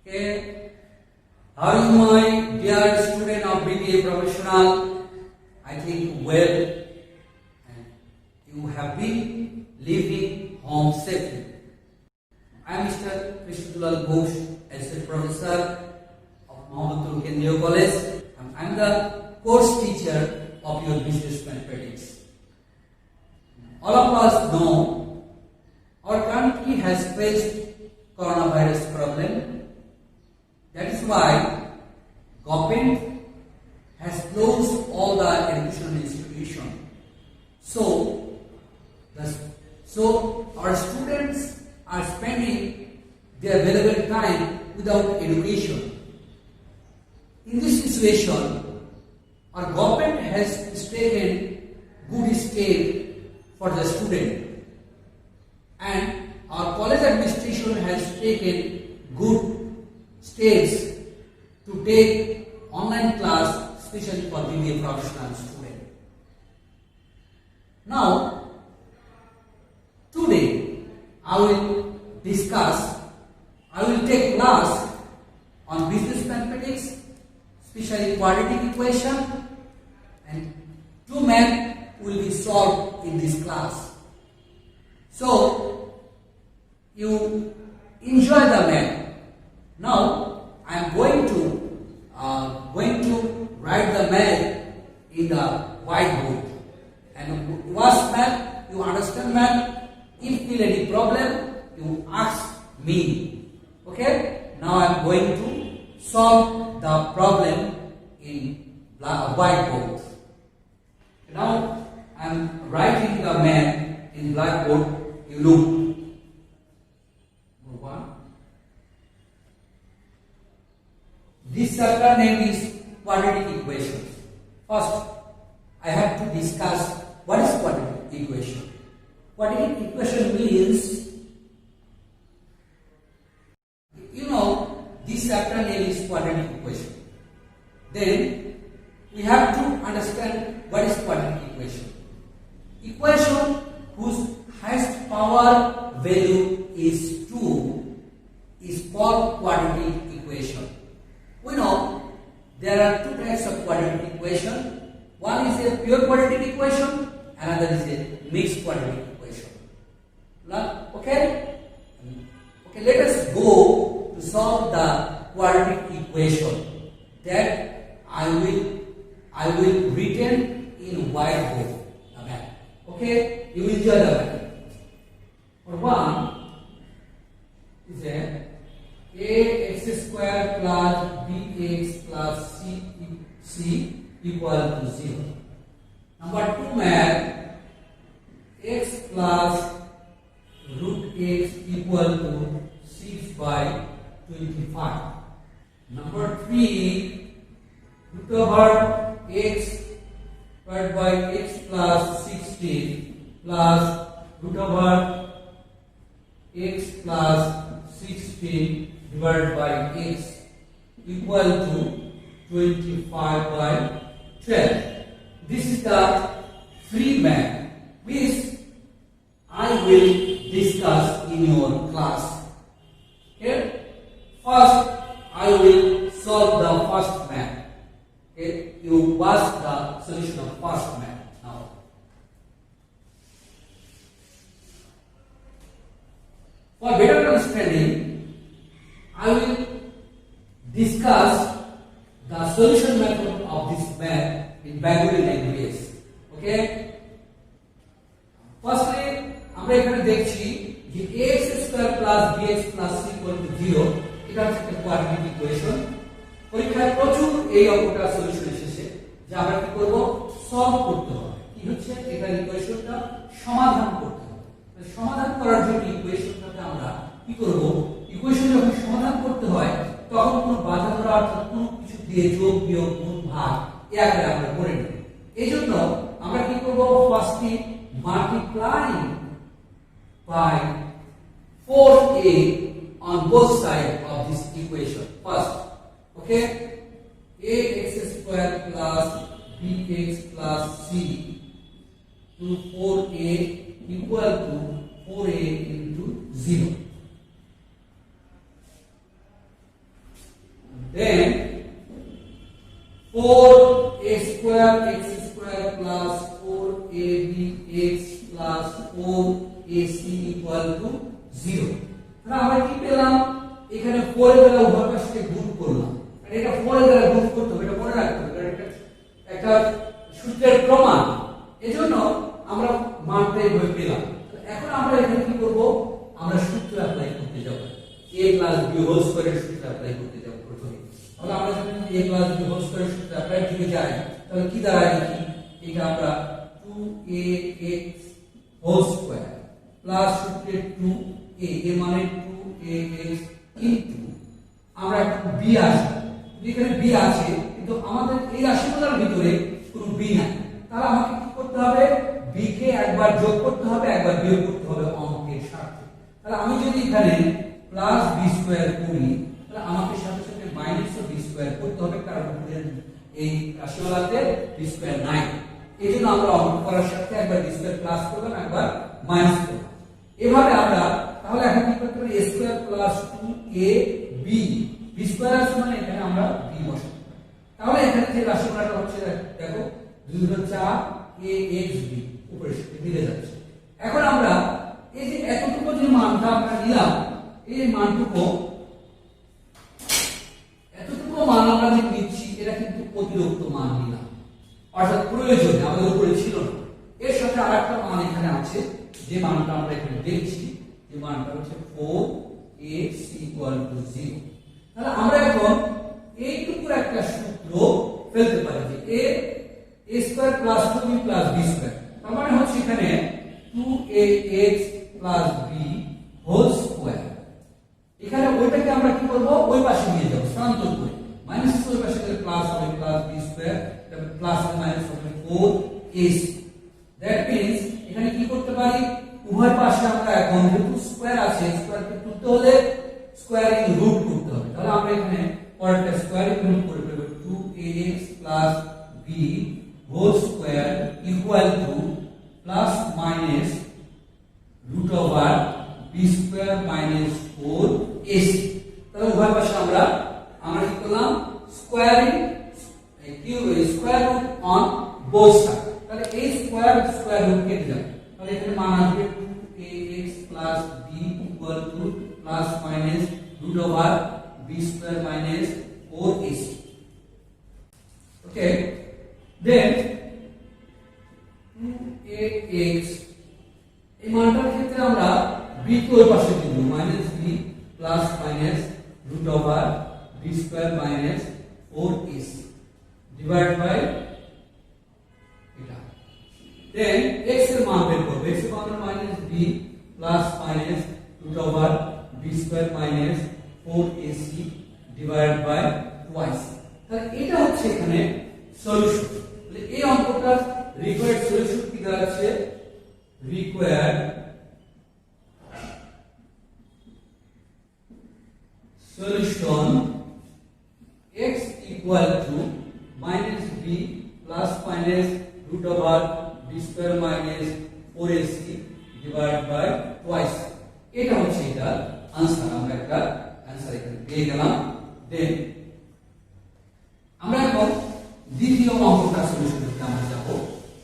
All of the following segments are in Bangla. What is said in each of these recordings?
Okay. How is my dear student of BBA professional? I think well, and you have been leaving home safely. I am Mr. Krishnadulal Ghosh, Assistant Professor of Mohammadpur Kendriya College. I am the course teacher of your business mathematics. All of us know our country has faced coronavirus problem. That is why government has closed all the educational institutions. So our students are spending their valuable time without education. In this situation, our government has taken good step for the student, and our college administration has taken good steps to take online class, especially for BBA professional students. Now, today I will take class on business mathematics, especially quadratic equation, and 2 math will be solved in this class. So, you enjoy the math. Now, I am going to write the math in the whiteboard. And watch math, you understand math. If you feel any problem, you ask me. Okay? Now I am going to solve the problem in whiteboard. Now I am writing the math in blackboard. You look. This chapter name is quadratic equations. First, I have to discuss what is quadratic equation. Quadratic equation means, this chapter name is quadratic equation. Then we have to understand what is quadratic equation. Equation whose highest power value is 2 is called quadratic equation. We know there are 2 types of quadratic equation. One is a pure quadratic equation, another is a mixed quadratic equation. Okay, let us go to solve the quadratic equation that I will written in whiteboard. Okay, you enjoy the math. For one is ax square plus bx plus c equal to 0. Number 2 math, x plus root x equal to 6 by 25. Number 3, root over x divided by x plus 16 plus root over x plus 16 divided by x equal to 25 by 12. This is the free math which I will discuss in your class. Okay? First, I will solve the first math. Okay? You watch the solution of first math now. For better understanding, I will discuss the solution method of this math in Bengali language. Okay? Firstly, আমরা এখানে দেখছি যে ax square plus bx plus c equal to 0 এটা হচ্ছে একটা কোয়াড্রেটিক ইকুয়েশন। পরীক্ষায় প্রচুর এই অঙ্কটা সলিউশন এসেছে যা আমরা কি করব, সলভ করতে হবে। কি হচ্ছে, এটা ইকুয়েশনটা সমাধান করতে হবে। সমাধান করার জন্য ইকুয়েশনটাকে আমরা কি করব, ইকুয়েশন যখন সমাধান করতে হয় তখন কোনো বাধা ধরা অর্থাৎ কোনো কিছু দিয়ে যোগ বিয়োগ গুণ ভাগ এই আকারে আমরা করে নেব। এইজন্য আমরা কি করব, firstly multiplying by 4a on both sides of this equation first. Okay, ax square plus bx plus c to 4a equal to 4a into 0. then 4a square x square plus 4abx plus 4ac equal to 0 তাহলে আমরা কি পেলাম এখানে 4 এর দ্বারা উভয় পাশকে গুণ করলাম আর এটা 4 এর দ্বারা গুণ করতে হবে এটা মনে রাখতে হবে এটা একটা সূত্রের প্রমাণ এজন্য আমরা মানটা এইভাবে পেলাম এখন আমরা এখানে কি করব আমরা সূত্র অ্যাপ্লাই করতে যাব a + b হোল স্কয়ারের সূত্র অ্যাপ্লাই করতে যাব প্রথমে তাহলে আমরা যদি a + b হোল স্কয়ারের সূত্র অ্যাপ্লাই দিকে যাই তাহলে কি দাঁড়ায় দেখি এটা আমরা 2ax হোল স্কয়ার প্লাস সূত্রে 2a এর মানে 2ax ইনটু আমরা b আসবে এখানে b আছে কিন্তু আমাদের এই রাশিমালার ভিতরে কোনো b নাই তাহলে আমাকে কি করতে হবে b কে একবার যোগ করতে হবে একবার বিয়োগ করতে হবে অঙ্কের সাথে তাহলে আমি যদি এখানে প্লাস b স্কয়ার করি তাহলে আমাকে সাথে সাথে মাইনাস b স্কয়ার করতে হবে কারণ এই রাশিমালাতে b স্কয়ার নাই এইজন্য আমরা অঙ্ক করার সাথে একবার b স্কয়ার প্লাস করলাম একবার মাইনাস করলাম এভাবে আমরা তাহলে এখন কি করতে পারি a square plus 2ab b square আছে মানে এখানে আমরা b বসাবো তাহলে এখানে যে রাশিমালাটা হচ্ছে দেখো 2 × 4 axb উপরে সাথে মিলে যাচ্ছে এখন আমরা এই যে এতটুকু যে মানটা আমরা নিলাম এই মানটুকু এতটুকু মান আমরা যে নিচ্ছি এটা কিন্তু অতিরিক্ত মান নিলাম অর্থাৎ প্রয়োজনে আমাদের উপরে ছিল না এর সাথে আরেকটা মান এখানে আছে যে মানটা আমরা এখানে দেখছি যে মানটা হচ্ছে 4x = 0 তাহলে আমরা এখন এইটুকুর একটা সূত্র ফেলতে পারি যে a square plus 2b plus b square তার মানে হচ্ছে এখানে 2ax plus b whole square এখানে ওইটাকে আমরা কি করব ওই পাশে নিয়ে যাব স্থানান্তর করে মাইনাস ওই পাশে গেলে প্লাস হবে প্লাস b স্কয়ার তারপর প্লাস মাইনাস হবে 4ac দ্যাট মিন্স এখানে কি করতে পারি উভয় পাশে আমরা এখন যেহেতু স্কয়ার আছে স্কয়ারকে তুলতে হলে স্কয়ারিং রুট করতে হবে তাহলে আমরা এখানে পরেরটা স্কয়ারিং রুট করে ফেলব 2ax plus b whole square equal to plus minus root over b square minus 4ac তাহলে উভয় পাশে আমরা কি করলাম squaring square root on both side তাহলে a স্কয়ার রুট কেটে যাবে তাহলে এখানে মান আসবে 2ax plus b equal to plus minus root over b square minus 4ac okay then 2ax এই মানটার ক্ষেত্রে আমরা b কে ওই পাশে দিব minus b plus minus root over b square minus 4ac divide by এটা দেন x এর মান বের করব x এর মান minus b plus minus root over b square minus 4ac divide by twice তাহলে এটা হচ্ছে এখানে সলিউশন তাহলে এই অঙ্কটার রিকোয়ার্ড সলিউশন কি দাঁড়াচ্ছে required solution x equal to minus b plus minus root over b square minus 4ac divided by twice এটা হচ্ছে এটা आंसर আমরা একটা आंसर এখানে পেয়ে গেলাম দেন আমরা এখন দ্বিতীয় অঙ্কটা সলিউশন করতে আমরা যাব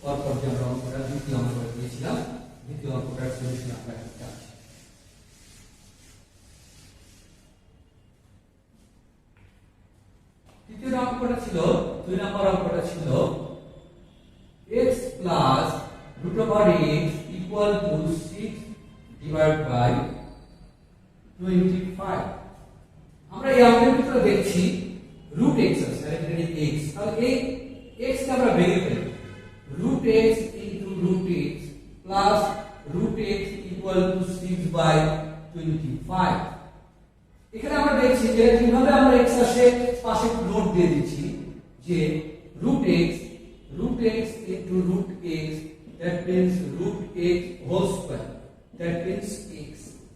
পরপর যে আমরা অঙ্কটা দ্বিতীয় অঙ্কটা দিয়েছিলাম দ্বিতীয় অঙ্কটার সলিউশন আমরা করতে আসি দ্বিতীয় অঙ্কটা ছিল 2 নম্বর অঙ্কটা ছিল x plus root over x equal to 6 divided by 25 আমরা এই অঙ্কের ভিতরে দেখছি root x আছে আর এখানে x তাহলে এই x কে আমরা ভেঙে ফেলব root x into root x plus root x equal to 6 by 25 এখানে আমরা দেখছি যে কিভাবে আমরা x আসে পাশে নোট দিয়ে দিচ্ছি যে root x into root x that means root x whole square that means x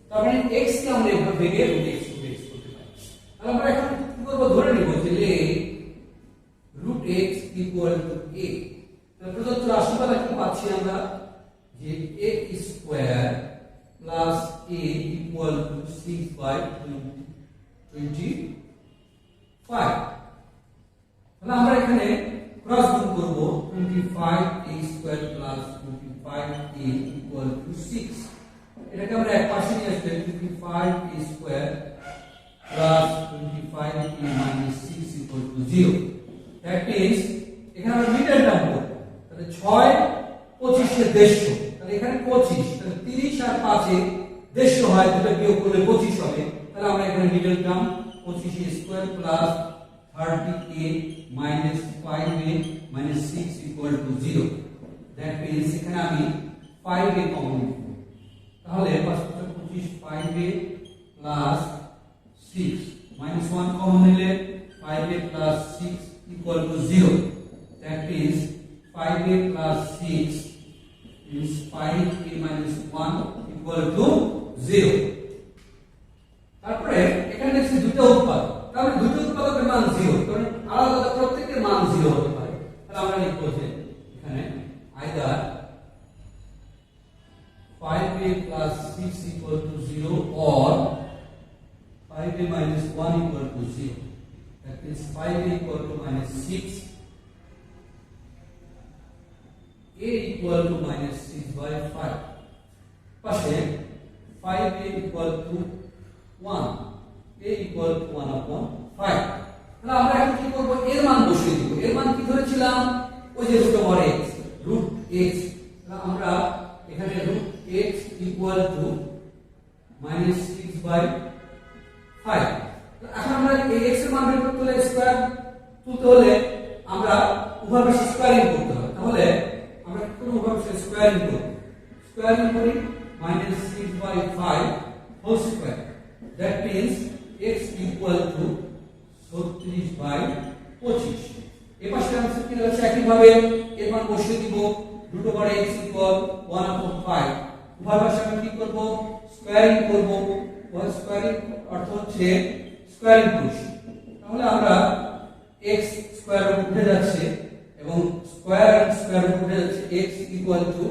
তার মানে x কে আমরা এভাবে ভেঙে root x করতে পারি আর আমরা এখন কি করব ধরে নিব যে root x equal to a তাহলে প্রদত্ত রাশিমালা কি পাচ্ছি আমরা যে a square plus a equal to 6 by 25 5 তাহলে আমরা এখানে ক্রস গুণ করব 25a square plus 25a equal to 6 এটাকে আমরা এক পাশে নিয়ে আসলে 25a square plus 25a minus 6 equal to 0 that means এখানে আমরা মিডল টার্ম করব তাহলে 6 25 এর 150 তাহলে এখানে 25 তাহলে 30 আর 5 এ 150 হয় দুটো বিয়োগ করলে 25 হবে তাহলে আমরা এখানে middle term 25a square plus 30a minus 5a minus 6 equal to 0 that means এখানে আমি 5a কমন নিব তাহলে 25 5a plus 6 minus 1 কমন নিলে 5a plus 6 equal to 0 that means 5a plus 6 is 5a minus 1 equal to 0 তারপরে এখানে দেখছি দুটো উৎপাদক তাহলে দুটো উৎপাদকের মান 0 কারণ আলাদা আলাদা প্রত্যেকের মান 0 হতে পারে তাহলে আমরা লিখব যে এখানে either 5a plus 6 equal to 0 or 5a minus 1 equal to 0 that means 5a equal to minus 6 a equal to minus 6 by 5 পাশে 5a equal to 1 a equal to 1 upon 5 তাহলে আমরা এখন কি করব এর মান বসিয়ে দিব এর মান কি ধরেছিলাম ওই যে root over x root x তাহলে আমরা এখানে root x equal to minus 6 by 5 এখন আমরা এই x এর মান বের করতে হলে স্কয়ার তুলতে হলে আমরা উভয় পাশে স্কয়ারিং করতে হবে তাহলে আমরা কি করব উভয় পাশে স্কয়ারিং করব স্কয়ারিং করি minus 6 by 5 whole square that means x equal to 36 by 25 এই পাশে আমরা কি হচ্ছে একই ভাবে এর মান বসিয়ে দিব root over x equal 1 upon 5 উভয় পাশে আমরা কি করব স্কয়ারিং করব ওয়ান স্কয়ারিং অর্থ হচ্ছে স্কয়ারিং করছি তাহলে আমরা x স্কয়ার রুট উঠে যাচ্ছে এবং স্কয়ার এন্ড স্কয়ার রুট উঠে যাচ্ছে x equal to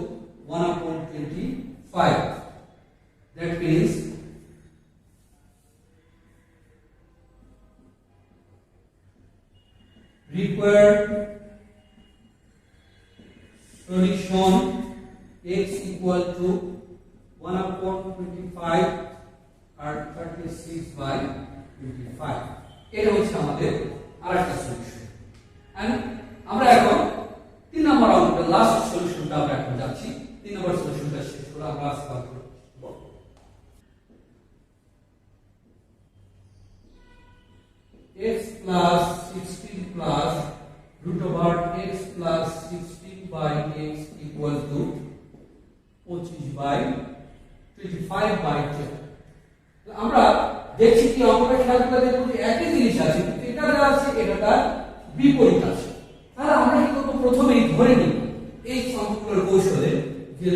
1 upon 25 that means required solution x equal to 1 upon 25 or 36 by 25 এটা হচ্ছে আমাদের আরেকটা সলিউশন এন্ড আমরা এখন 3 নম্বর অঙ্কের লাস্ট সলিউশনটা আমরা এখন যাচ্ছি 3 নম্বর সলিউশনটা শেষ করে আমরা আজকে করব x plus 16 plus root over x plus 16 by x equal to 25 by 25 by 10 আমরা দেখছি কি অঙ্কটা খেয়াল করে দেখব যে একই জিনিস আছে কিন্তু এটা যা আছে এটা তার বিপরীত আছে তাহলে আমরা কি করব প্রথমেই ধরে নিব এই সম্পূর্ণ কৌশলে যে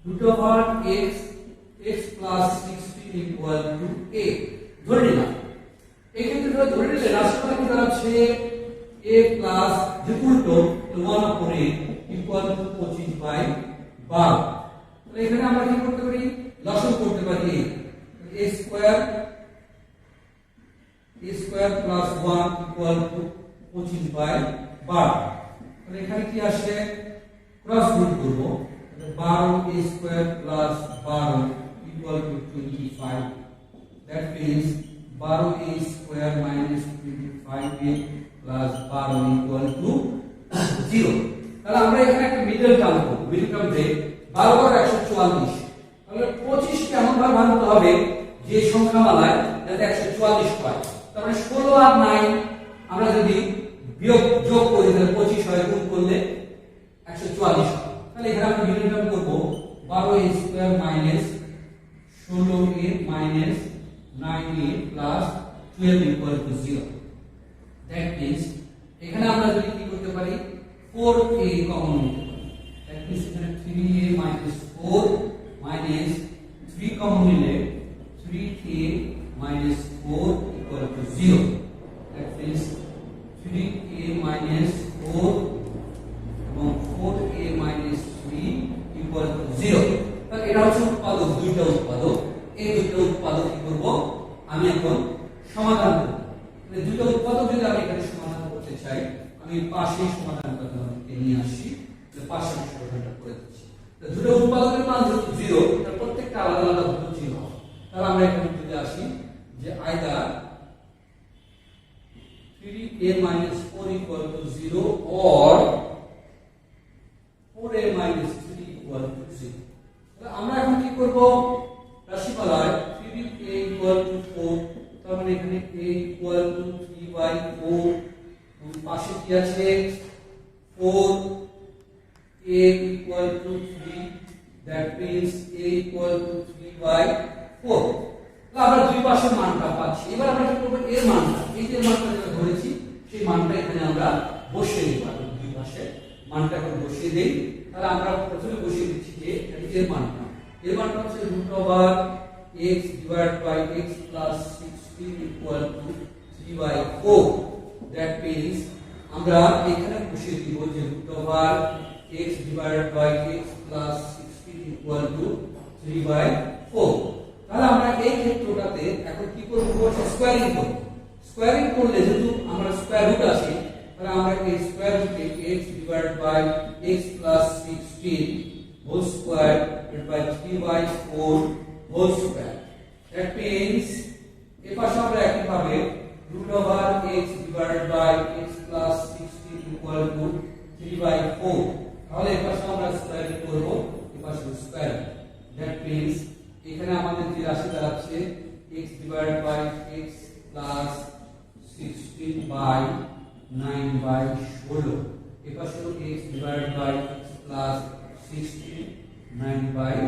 root over x x plus 16 equal to a ধরে নিলাম এই ক্ষেত্রে ধরে নিলে রাশিটা কি দাঁড়াচ্ছে a প্লাস যে উল্টো 1 upon a equal to 25 by 12 তাহলে এখানে আমরা কি করতে পারি লসাগু করতে পারি a square plus 1 equal to 25 by 12 তাহলে এখানে কি আসে ক্রস গুণ করব 12 a square plus 12 equal to 25 that means 12a square minus 25a plus 12 equal to 0 তাহলে আমরা এখানে একটা মিডল টার্ম করব মিডল টার্ম যে 12 আর 144 তাহলে 25 কেমন ভাবে ভাঙতে হবে যে সংখ্যামালায় যাতে 144 পাই তাহলে 16 আর 9 আমরা যদি বিয়োগ যোগ করি তাহলে 25 হয় গুণ করলে 144 তাহলে এখানে আমরা মিডল টার্ম করব 12a square minus 16a minus 9a plus 12 equal to 0 that means এখানে আমরা যদি কি করতে পারি 4a কমন নিতে পারি that means এখানে 3a minus 4 minus 3 কমন নিলে 3a minus 4 equal to 0 that means 3a minus 4 এবং 4a minus 3 equal to 0 তাহলে এটা হচ্ছে উৎপাদক দুইটা উৎপাদক এই দুটো উৎপাদক কি করব আমি এখন সমাধান করব চাই, আমি পাশেই সমাধানটা তোমাকে নিয়ে আসি, পাশে আমি সমাধানটা করে দিচ্ছি। দুটো উৎপাদকের মান যেহেতু 0, তার প্রত্যেকটা আলাদা আলাদা হলো 0। তাহলে আমরা এখানে যদি আসি যে either 3a minus 4 equal to 0 or 4a minus 3 equal to 0। তাহলে আমরা এখন কি করব, রাশিমালায় 3a equal to 4, তার মানে এখানে a equal to 3/4, এবং পাশে কি আছে 4a equal to 3, that means a equal to 3/4। আমরা দুই পাশের মানটা পাচ্ছি। এবার আমরা কি করব, এর মানটা, এই যে মানটা যেটা ধরেছি সেই মানটা এখানে আমরা বসিয়ে দেব। দুই পাশে মানটা এখন বসিয়ে দেই। তাহলে আমরা প্রথমে বসিয়ে দিচ্ছি যে এর মানটা হচ্ছে √x divided by x plus 16 equal to 3/4। that means আমরা এখানে বসিয়ে দিব যে √x divided by x plus 16 equal to 3/4। তাহলে আমরা এই ক্ষেত্রটাতে এখন কি করব, স্কয়ারিং করব। স্কয়ারিং করলে যেহেতু আমরা স্কয়ার রুট আসে, তাহলে আমরা এই স্কয়ার রুটে x divided by x plus 16 whole square divided by 3/4 whole square। that means এই পাশে আমরা একইভাবে √x divided by x plus 16 equal to 3/4। তাহলে এই পাশে আমরা স্কয়ারিং করব, এই পাশে স্কয়ার। that means এখানে আমাদের যে রাশি দাঁড়াচ্ছে x divided by x plus 16/9/16। এই পাশে x divided by x plus 16 9/,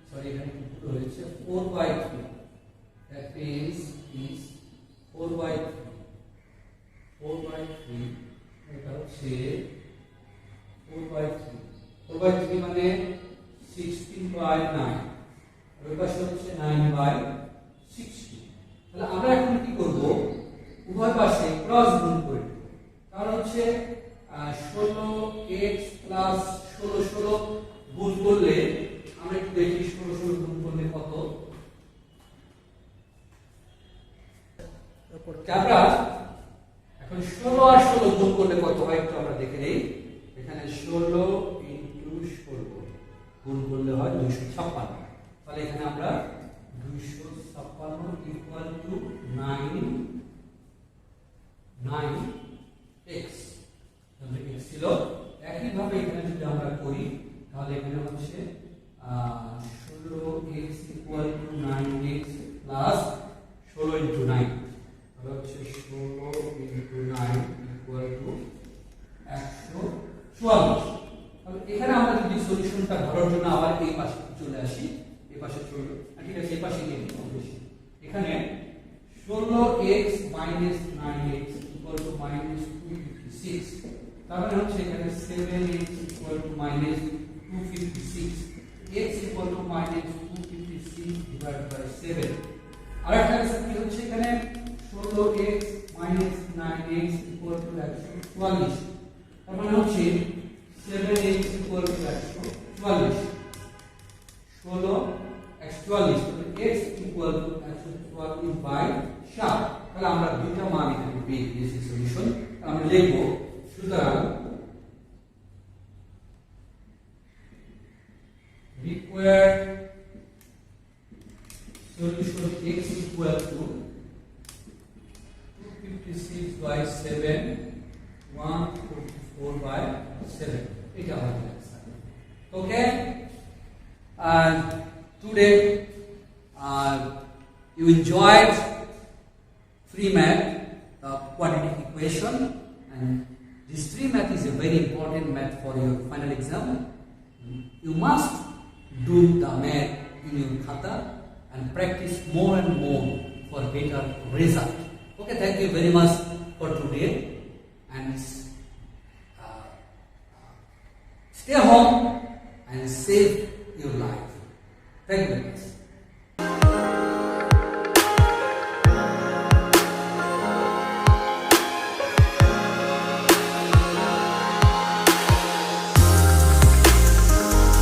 sorry এখানে কি ভুল হয়েছে, 4/3। that means is 4/3 এটা হচ্ছে 4/3 মানে 16/9, আর ওই পাশে হচ্ছে 9/16। তাহলে আমরা এখন কি করব, উভয় পাশে ক্রস গুণ করে দেব। তাহলে হচ্ছে 16x plus 16 গুণ করলে আমরা একটু দেখি 16 গুণ করলে কত। আমরা এখন 16 আর 16 গুণ করলে কত হয় একটু আমরা দেখে নেই। এখানে 16 into 16 গুণ করলে হয় 256। তাহলে এখানে আমরা 256 equal to 9x ছিল। একইভাবে এখানে যদি আমরা করি তাহলে এখানে হচ্ছে 16x equal to 9x plus 16 into 9, তাহলে হচ্ছে 16 into 9 equal to 144। তাহলে এখানে আমরা যদি সলিউশনটা ধরার জন্য আবার এই পাশে চলে আসি, এই পাশে চলে, ঠিক আছে, এই পাশে নিয়ে নিই। এখানে 16x minus 9x equal to minus 256, তার মানে হচ্ছে এখানে 7x equal to minus 256, x equal to minus 256 divided by 7। আরেকটা কি হচ্ছে এখানে 16x minus 9x equal to 144, তার মানে হচ্ছে 7x equal to 144, 16x 44, x equal to 144/7। তাহলে আমরা দুটো মান এখানে পেয়ে গেছি সলিউশন। আমরা লিখব, সুতরাং required solution x equal to 256/7 144/7। এটা হবে answer. Okay, and today you enjoyed free math, the quadratic equation, and this free math is a very important math for your final exam. You must do the math in your khata and practice more and more for better result. Okay, thank you very much for today, and stay home and save your life. Thank you.